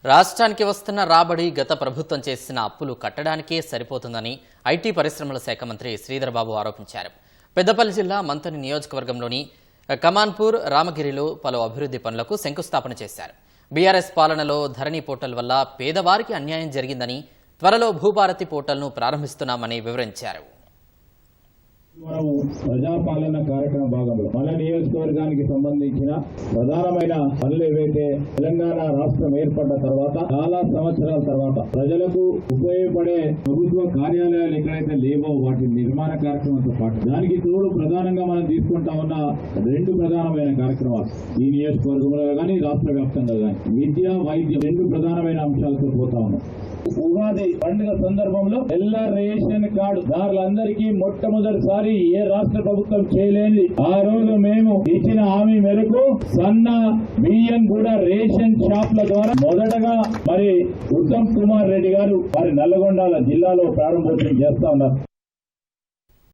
రాష్ట్రానికి వస్తున్న రాబడి గత ప్రభుత్వం చేసిన అప్పులు కట్టడానికే సరిపోతుందని ఐటీ పరిశ్రమల శాఖ మంత్రి శ్రీధర్ బాబు ఆరోపించారు. పెద్దపల్లి జిల్లా మంథని నియోజకవర్గంలోని కమాన్పూర్, రామగిరిలో పలు అభివృద్ధి పనులకు శంకుస్థాపన చేశారు. బీఆర్ఎస్ పాలనలో ధరణి పోర్టల్ వల్ల పేదవారికి అన్యాయం జరిగిందని, త్వరలో భూభారతి పోర్టల్ను ప్రారంభిస్తున్నామని వివరించారు. ప్రజాపాలన కార్యక్రమ భాగంలో మన నియోజకవర్గానికి సంబంధించిన ప్రధానమైన పనులు ఏవైతే తెలంగాణ రాష్ట్రం ఏర్పడ్డ తర్వాత చాలా సంవత్సరాల తర్వాత ప్రజలకు ఉపయోగపడే ప్రభుత్వ కార్యాలయాలు ఎక్కడైతే లేవో వాటి నిర్మాణ కార్యక్రమంతో పాటు దానికి తోడు ప్రధానంగా మనం తీసుకుంటా ఉన్న రెండు ప్రధానమైన కార్యక్రమాలు ఈ నియోజకవర్గంలో కానీ రాష్ట్ర వ్యాప్తంగా కానీ విద్య, వైద్యం రెండు ప్రధానమైన అంశాలతో పోతా ఉన్నాం. ఉగాది పండుగ సందర్భంలో తెల్ల రేషన్ కార్డు దారులందరికీ మొట్టమొదటిసారి ఏ రాష్ట్ర ప్రభుత్వం చేయలేని ఆ రోజు మేము ఇచ్చిన హామీ మేరకు సన్న బియ్యం కూడా రేషన్ షాప్ల ద్వారా మొదటగా మరి ఉత్తమ్ కుమార్ రెడ్డి గారు వారి నల్లగొండ జిల్లాలో ప్రారంభోత్సవం చేస్తా ఉన్నారు.